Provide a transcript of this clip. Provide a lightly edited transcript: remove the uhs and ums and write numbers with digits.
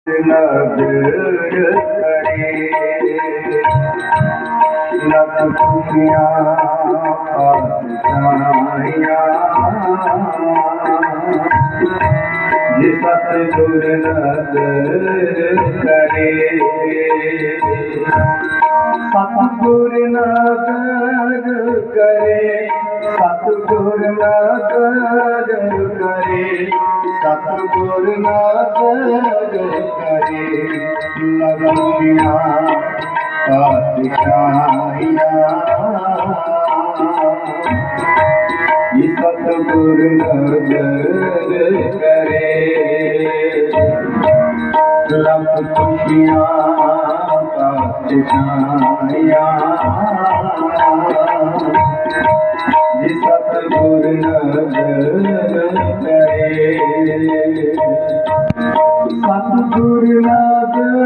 नजर करे लख खुशियाँ पातशाइयाँ जे सतगुर नजर करे सतगुर नजर करे सतगुर नजर करे सतगुर नजर करे लखियाँ पातशाइयाँ ये सतगुर नजर करे लख खुशियाँ पातशाइयाँ ये सतगुर नजर करे सतगुर नजर